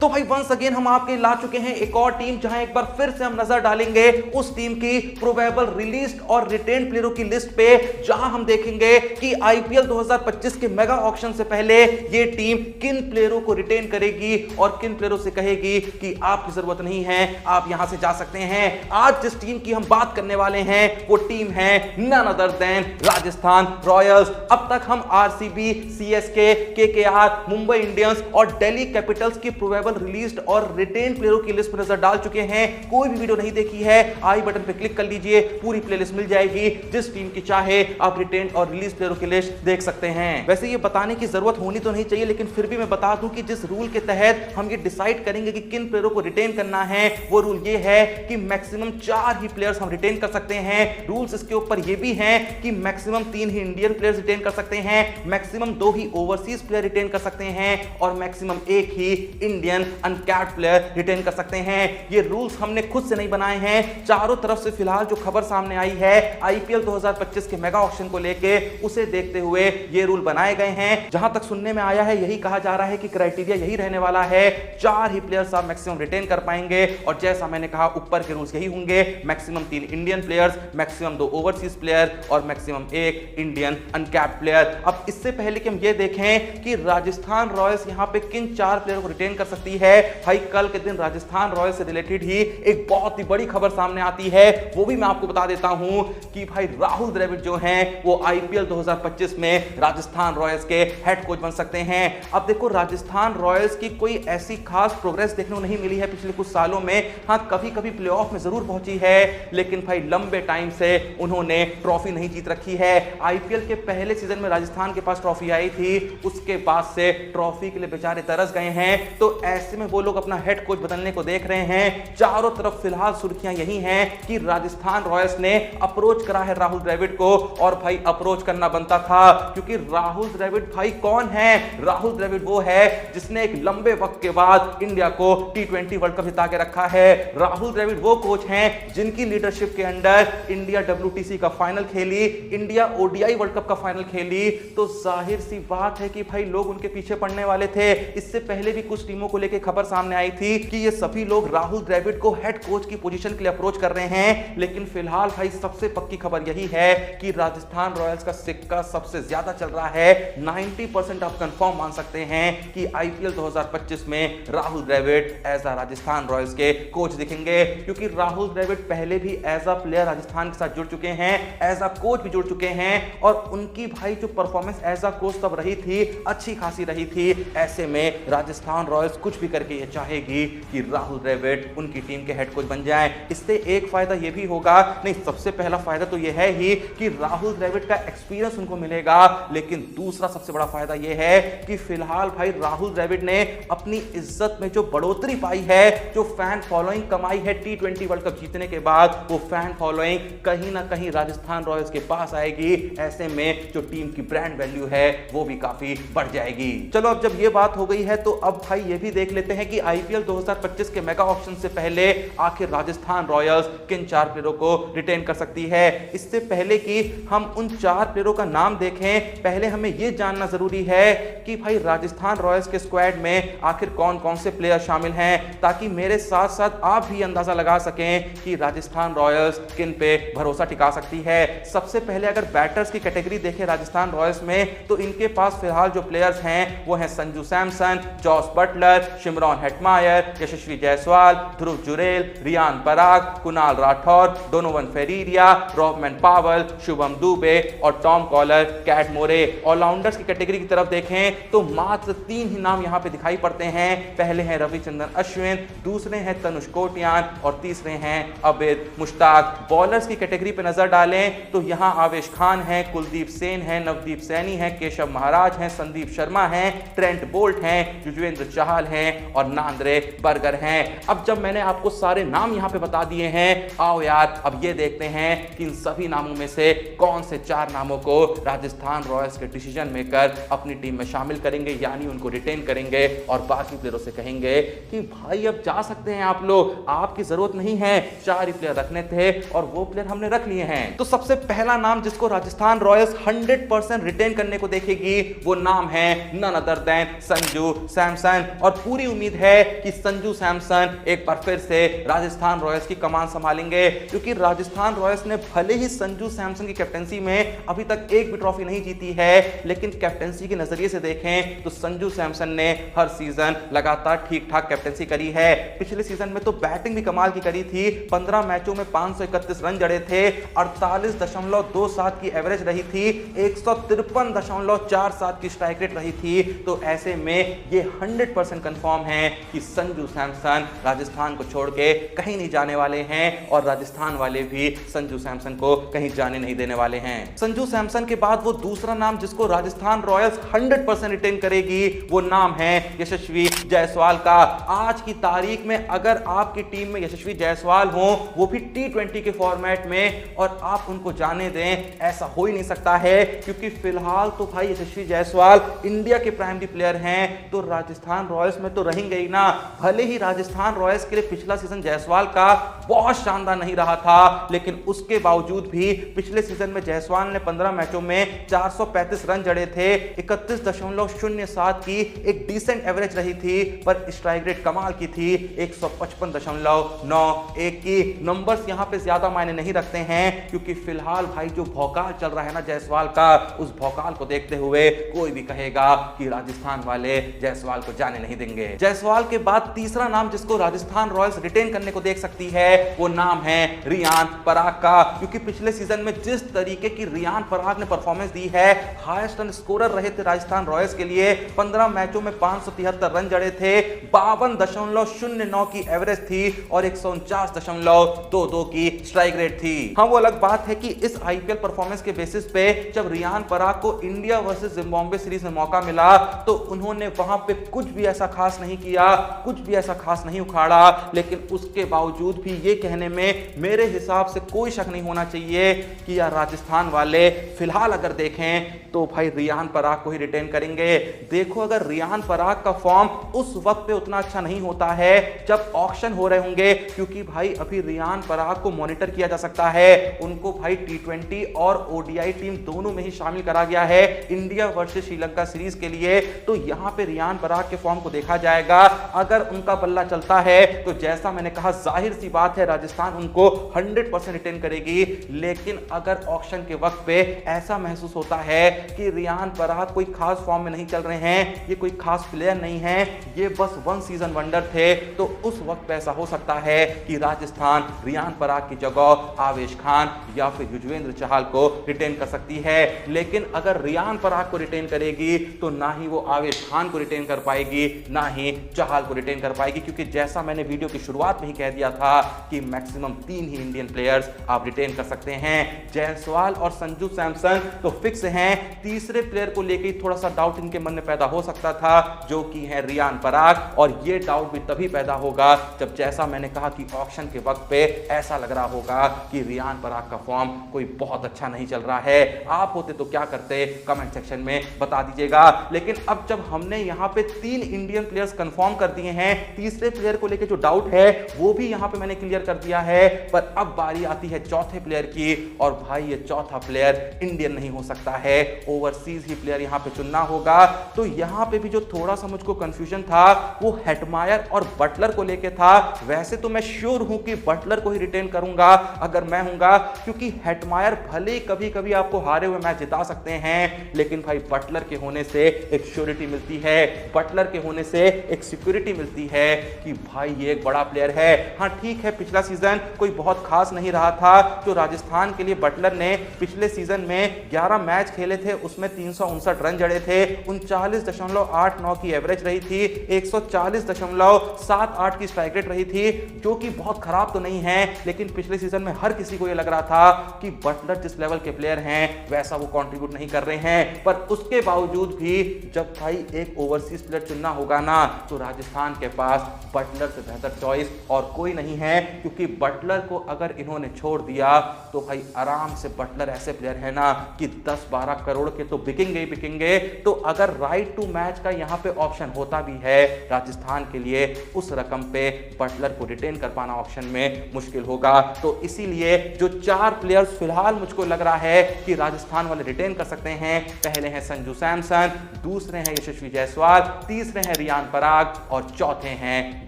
तो भाई once again हम आपके ला चुके हैं एक और टीम, जहां एक बार फिर से हम नजर डालेंगे उस टीम की प्रोबेबल रिलीज्ड और रिटेन प्लेयरों की लिस्ट पे, जहां हम देखेंगे कि आईपीएल 2025 के मेगा ऑक्शन से पहले ये टीम किन प्लेयरों को रिटेन करेगी और किन प्लेयरों से कहेगी कि आपकी जरूरत नहीं है, आप यहां से जा सकते हैं। आज जिस टीम की हम बात करने वाले हैं वो टीम है none other than Rajasthan royals. अब तक हम RCB, CSK, KKR, Mumbai Indians और दिल्ली कैपिटल्स की प्रोबेबल रिलीज्ड और रिटेन प्लेयरों की लिस्ट पर नजर डाल चुके हैं। कोई भी वीडियो नहीं देखी है, आई बटन पे क्लिक कर लीजिए, पूरी प्लेलिस्ट मिल जाएगी। जिस टीम की चाहे आप रिटेन और रिलीज प्लेयरों की लिस्ट देख सकते हैं। वैसे ये बताने की जरूरत होनी तो नहीं चाहिए, लेकिन फिर भी मैं बता दूं कि जिस रूल के तहत हम ये डिसाइड करेंगे कि किन प्लेयरों को रिटेन करना है, वो रूल ये है कि मैक्सिमम 4 ही प्लेयर्स हम रिटेन कर सकते हैं। रूल्स इसके ऊपर ये भी हैं कि मैक्सिमम 3 ही इंडियन प्लेयर्स रिटेन कर सकते हैं, मैक्सिमम 2 ही ओवरसीज प्लेयर रिटेन कर सकते हैं और मैक्सिमम 1 ही इंडियन अनकैप्ड प्लेयर रिटेन कर सकते हैं। ये रूल्स हमने खुद से नहीं बनाए हैं, चारों तरफ से फिलहाल जो खबर सामने आई है आईपीएल 2025 के मेगा ऑक्शन को लेके, उसे देखते हुए ये रूल बनाए गए हैं। जहां तक सुनने में आया है यही कहा जा रहा है कि क्राइटेरिया यही रहने वाला है, 4 ही प्लेयर्स आप मैक्सिमम रिटेन कर पाएंगे और जैसा मैंने कहा ऊपर के रूल्स यही होंगे, maximum 3 Indian players, maximum 2 overseas player और मैक्सिमम 1 इंडियन अनकैप्ड प्लेयर। अब इससे पहले कि हम ये देखें कि राजस्थान रॉयल्स यहां पे किन 4 प्लेयर को रिटेन कर सकती है, भाई कल के दिन राजस्थान रॉयल्स से रिलेटेड ही एक बहुत ही बड़ी खबर सामने आती है, वो भी मैं आपको बता देता हूं कि भाई राहुल द्रविड़ जो हैं वो आईपीएल 2025 में राजस्थान रॉयल्स के हेड कोच बन सकते हैं। अब देखो राजस्थान रॉयल्स की कोई ऐसी खास प्रोग्रेस देखने को नहीं मिली है पिछले कुछ सालों में। हां कभी कभी प्लेऑफ में जरूर पहुंची है, लेकिन भाई लंबे टाइम से उन्होंने ट्रॉफी नहीं जीत रखी है। आईपीएल के पहले सीजन में राजस्थान के पास ट्रॉफी आई थी, उसके बाद से ट्रॉफी के लिए बेचारे तरस गए हैं। तो ऐसे में वो लोग अपना हेड कोच बदलने को देख रहे हैं। चारों तरफ फिलहाल सुर्खियां यही हैं कि राजस्थान रॉयल्स ने अप्रोच करा है राहुल द्रविड़ को, और भाई अप्रोच करना बनता था क्योंकि राहुल द्रविड़ भाई कौन है? राहुल द्रविड़ वो है जिसने एक लंबे वक्त के बाद इंडिया को टी20 वर्ल्ड कप जिता के रखा है। राहुल द्रविड़ वो कोच हैं जिनकी लीडरशिप के अंडर इंडिया डब्ल्यूटीसी का फाइनल खेली, इंडिया ओडीआई वर्ल्ड कप का फाइनल खेली। तो जाहिर सी बात है कि भाई लोग उनके पीछे पड़ने वाले थे। इससे पहले भी कुछ टीमों को लेकर खबर सामने आई थी कि ये सभी लोग राहुल द्रविड़ को हेड कोच की पोजीशन के लिए अप्रोच कर रहे हैं, लेकिन फिलहाल भाई सबसे पक्की खबर यही है कि राजस्थान रॉयल्स का सिक्का सबसे ज्यादा चल रहा है। 90% आप कंफर्म मान सकते हैं कि आईपीएल 2025 में Rahul Dravid as a Rajasthan royals के कोच दिखेंगे, क्योंकि राहुल द्रविड़ पहले भी एज अ प्लेयर राजस्थान के साथ जुड़ चुके हैं, एज अ कोच भी जुड़ चुके हैं और उनकी भाई जो परफॉर्मेंस एज अ कोच तब रही थी अच्छी खासी रही थी। ऐसे में राजस्थान रॉयल्स कुछ भी करके ये चाहेगी कि राहुल द्रविड़ उनकी टीम के हेड कोच बन जाएं। इससे एक फायदा ये भी होगा, नहीं सबसे पहला फायदा तो ये है ही कि राहुल द्रविड़ का एक्सपीरियंस उनको मिलेगा, लेकिन दूसरा सबसे बड़ा फायदा ये है कि फिलहाल भाई राहुल द्रविड़ ने अपनी इज्जत में जो बढ़ोतरी पाई है, जो फैन फॉलोइंग कमाई है टी20 वर्ल्ड कप जीतने के बाद, वो फैन फॉलोइंग कहीं ना कहीं राजस्थान रॉयल्स के पास आएगी। ऐसे में जो टीम की ब्रांड वैल्यू है वो भी काफी बढ़ जाएगी। चलो अब जब ये बात हो गई है तो अब भाई ये भी देख लेते हैं कि आईपीएल 2025 के मेगा ऑक्शन से पहले आखिर राजस्थान रॉयल्स किन 4 प्लेयरों को रिटेन कर सकती है। इससे पहले कि हम उन 4 प्लेयरों का नाम देखें, पहले हमें यह जानना जरूरी है कि भाई राजस्थान रॉयल्स के स्क्वाड में आखिर कौन कौन से प्लेयर शामिल हैं, ताकि मेरे साथ साथ आप भी अंदाजा लगा सकें कि राजस्थान रॉयल्स किन पे भरोसा टिका सकती है। सबसे पहले अगर बैटर्स की कैटेगरी देखें राजस्थान रॉयल्स में, तो इनके पास फिलहाल जो प्लेयर्स हैं वो हैं Sanju Samson, Jos Buttler, Shimron Hetmyer, Yashasvi Jaiswal, Dhruv Jurel, Riyan Parag, Kunal Rathour, Donovan Ferreira, Rovman Powell, Shubham Dubey और Tom Kohler, Cadmore. Allrounders की कैटेगरी की तरफ देखें तो मात्र 3 ही नाम यहां पे दिखाई पड़ते हैं। पहले हैं रविचंद्रन अश्विन, दूसरे हैं तनुष कोटियान और तीसरे हैं अबिद मुश्ताक। बॉलर्स की कैटेगरी पे नजर डालें तो यहां आवेश खान है, कुलदीप सेन है, नवदीप सैनी है, केशव महाराज हैं, संदीप शर्मा हैं, ट्रेंट बोल्ट हैं, युजवेंद्र चहल हैं और नांद्रे बर्गर हैं। अब जब मैंने आपको सारे नाम यहां पे बता दिए हैं, आओ यार अब ये देखते हैं कि इन सभी नामों में से कौन से 4 नामों को राजस्थान रॉयल्स के डिसीजन मेकर अपनी टीम में शामिल करेंगे, यानी उनको रिटेन करेंगे और बाकी प्लेयरों से कहेंगे कि भाई अब जा सकते हैं आप लोग, आपकी जरूरत नहीं है, 4 ही प्लेयर रखने थे और वो प्लेयर हमने रख लिए हैं। तो सबसे पहला नाम जिसको राजस्थान रॉयल्स 100% रिटेन करने को देखेगी वो नाम है none other than Sanju Samson. और पूरी उम्मीद है कि संजू सैमसन एक बार फिर से राजस्थान रॉयल्स की कमान संभालेंगे, क्योंकि राजस्थान रॉयल्स ने भले ही संजू सैमसन की कैप्टनसी में अभी तक एक भी ट्रॉफी नहीं जीती है, लेकिन कैप्टनसी के नजरिए से देखें तो संजू सैमसन ने हर सीजन लगातार ठीक ठाक कैप्टनसी करी है। पिछले सीजन में तो बैटिंग भी कमाल की करी थी, 15 मैचों में 531 रन जड़े थे, 48.27 की एवरेज रही थी, 153.47 की स्ट्राइक रेट रही थी। तो ऐसे में ये 100% कंफर्म है कि संजू सैमसन राजस्थान को छोड़ के कहीं नहीं जाने वाले हैं और राजस्थान वाले भी संजू सैमसन को कहीं जाने नहीं देने वाले हैं। संजू सैमसन के बाद वो दूसरा नाम जिसको राजस्थान रॉयल्स 100% रिटेन करेगी, वो नाम है यशस्वी जायसवाल का। आज की तारीख में अगर आपकी टीम में यशस्वी जायसवाल हो, वो भी T20 के फॉर्मेट में, और आप उनको जाने दें, ऐसा हो ही नहीं सकता है, क्योंकि फिलहाल तो भाई यशस्वी जायसवाल इंडिया के प्राइमरी प्लेयर हैं, तो राजस्थान रॉयल्स में तो रहेंगे ही ना। भले ही राजस्थान रॉयल्स के लिए पिछला सीजन जायसवाल का बहुत शानदार नहीं रहा था, लेकिन उसके बावजूद भी पिछले सीजन में जायसवाल ने 15 मैचों में 435 रन जड़े थे, 31.07 की एक डिसेंट एवरेज रही थी, पर स्ट्राइक रेट कमाल की थी, 155.91 की। नंबर्स यहां पे ज्यादा मायने नहीं रखते हैं, क्योंकि फिलहाल भाई जो भौकाल चल रहा है ना जायसवाल का, उस भौकाल को देखते हुए कोई भी कहेगा कि राजस्थान वाले जायसवाल को जाने नहीं देंगे। जायसवाल के बाद तीसरा नाम जिसको राजस्थान रॉयल्स रिटेन करने को देख सकती है, वो नाम है रियान पराग का, क्योंकि पिछले सीजन में जिस तरीके की रियान पराग ने परफॉर्मेंस दी है, हाईएस्ट रन स्कोरर रहे थे राजस्थान रॉयल्स के लिए, 15 मैचों में 573 रन जड़े थे, 52.09 की एवरेज थी और 149.22 की स्ट्राइक रेट थी। हाँ, वो अलग बात है कि इस आईपीएल परफॉर्मेंस के बेसिस पे जब रियान पराग को इंडिया वर्सेस जिम्बाब्वे सीरीज में मौका मिला, तो उन्होंने वहां पे कुछ भी ऐसा खास नहीं किया, कुछ भी ऐसा खास नहीं उखाड़ा, लेकिन उसके बावजूद भी ये कहने में मेरे हिसाब से कोई शक नहीं होना चाहिए कि यार राजस्थान वाले फिलहाल अगर देखें तो भाई रियान पराग को ही रिटेन करेंगे। देखो, अगर रियान पराग का फॉर्म उस वक्त पे उतना अच्छा नहीं होता है जब ऑक्शन हो रहे होंगे, क्योंकि भाई अभी रियान पराग को मॉनिटर किया जा सकता है, उनको भाई T20 और ओडीआई टीम दोनों में ही शामिल करा गया है इंडिया वर्सेस श्रीलंका सीरीज के लिए। तो यहां पे रियान पराग के फॉर्म को देखा जाएगा, अगर उनका बल्ला चलता है तो जैसा मैंने कहा जाहिर सी बात है राजस्थान उनको 100% रिटेन करेगी। लेकिन अगर ऑक्शन के वक्त पे ऐसा महसूस होता है कि रियान पराग कोई खास फॉर्म में नहीं चल रहे हैं, ये कोई खास प्लेयर नहीं है, ये बस वन सीजन वंडर थे, तो उस वक्त पे ऐसा हो सकता है कि राजस्थान रियान पराग की जगह आवेश खान या फिर युजवेंद्र चहल को रिटेन कर सकती है। लेकिन अगर रियान पराग को रिटेन करेगी तो ना ही वो आवेश खान को रिटेन कर पाएगी, ना ही चहल को रिटेन कर पाएगी, क्योंकि जैसा मैंने वीडियो की शुरुआत में ही कह दिया था कि मैक्सिमम 3 ही इंडियन प्लेयर्स आप रिटेन कर सकते हैं। जायसवाल और संजू सैमसन तो फिक्स हैं, तीसरे प्लेयर को लेकर थोड़ा सा डाउट इनके मन में पैदा हो सकता था, जो कि है रियान पराग, और ये डाउट भी तभी पैदा होगा जब जैसा मैंने कहा कि ऑक्शन के वक्त पे ऐसा लग रहा होगा कि रियान पराग का फॉर्म कोई बहुत अच्छा नहीं चल रहा है। आप होते तो क्या करते, कमेंट सेक्शन में बता दीजिएगा। लेकिन अब जब हमने यहाँ पे 3 इंडियन प्लेयर्स कंफर्म कर दिए हैं, तीसरे प्लेयर को लेकर जो डाउट है वो भी यहाँ पे मैंने क्लियर कर दिया है, पर अब बारी आती है चौथे प्लेयर की, और भाई ये चौथा प्लेयर इंडियन नहीं हो सकता है, ओवरसीज ही प्लेयर यहाँ पे चुनना होगा। तो यहाँ पे भी जो थोड़ा सा मुझको कंफ्यूजन था वो हेटमायर और बटलर को लेके था। वैसे तो मैं श्योर हूं कि बटलर को ही रिटेन करूंगा अगर मैं हूंगा, क्योंकि हेटमायर भले कभी कभी आपको हारे हुए मैच जिता सकते हैं, लेकिन भाई बटलर के होने से एक श्योरिटी मिलती है, बटलर के होने से एक सिक्योरिटी मिलती है कि भाई ये एक बड़ा प्लेयर है। हाँ ठीक है, पिछला सीजन कोई बहुत खास नहीं रहा था, जो राजस्थान के लिए बटलर ने पिछले सीजन में 11 मैच खेले थे, उसमें 359 रन जड़े थे, 39.89 की एवरेज रही थी, 140.78 की स्ट्राइक रेट रही थी, जो कि बहुत खराब तो नहीं है, लेकिन पिछले सीजन में हर किसी को यह लग रहा था कि बटलर जिस लेवल के प्लेयर हैं वैसा वो कंट्रीब्यूट नहीं कर रहे हैं। पर उसके बावजूद भी जब भाई एक ओवरसीज प्लेयर चुनना होगा ना, तो राजस्थान के पास बटलर से बेहतर चॉइस और कोई नहीं है। क्योंकि बटलर को अगर इन्होंने छोड़ दिया तो भाई आराम से बटलर ऐसे प्लेयर है ना कि 10-12 करोड़ के तो बिकेंगे ही बिकेंगे। तो अगर राइट टू मैच का यहां पे ऑप्शन होता भी है राजस्थान के लिए, उस रकम पे बटलर को रिटेन कर पाना ऑप्शन में मुश्किल होगा। तो इसीलिए जो 4 प्लेयर्स फिलहाल मुझको लग रहा है कि राजस्थान वाले रिटेन कर सकते हैं, पहले हैं संजू सैमसन, दूसरे हैं यशस्वी जायसवाल, तीसरे हैं रियान पराग और चौथे हैं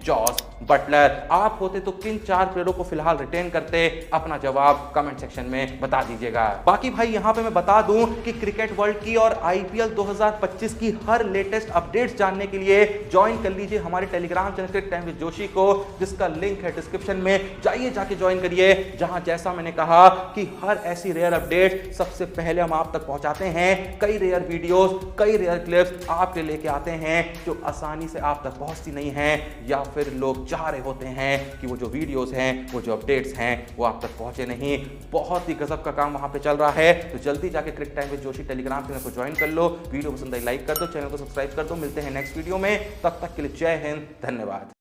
जॉस बटलर। आप होते तो किन 4 प्लेयरों को फिलहाल रिटेन करते? अपना जवाब कमेंट सेक्शन में बता दीजिएगा। बाकी भाई यहां पे मैं बता दूं कि क्रिकेट वर्ल्ड की और आईपीएल 2025 की हर लेटेस्ट अपडेट्स जानने के लिए ज्वाइन कर लीजिए हमारे Telegram channel cricket time with Joshi को, जिसका लिंक है डिस्क्रिप्शन में, जाइए जाके ज्वाइन करिए, जहां जैसा मैंने कहा कि हर ऐसी रेयर अपडेट सबसे पहले हम आप तक पहुंचाते हैं। कई रेयर वीडियोस, कई रेयर क्लिप्स आपके लेके आते हैं जो आसानी से आप तक पहुंचती नहीं है, या फिर लोग चाह रहे होते हैं कि वो जो वीडियोस हैं, वो जो अपडेट्स हैं, वो आप तक पहुंचे नहीं। बहुत ही गजब का काम वहां पे चल रहा है। तो जल्दी जाके cricket time with Joshi Telegram channel को ज्वाइन कर लो। वीडियो पसंद आई लाइक कर दो, चैनल को सब्सक्राइब कर दो। मिलते हैं नेक्स्ट वीडियो में, तब तक के लिए जय हिंद, धन्यवाद।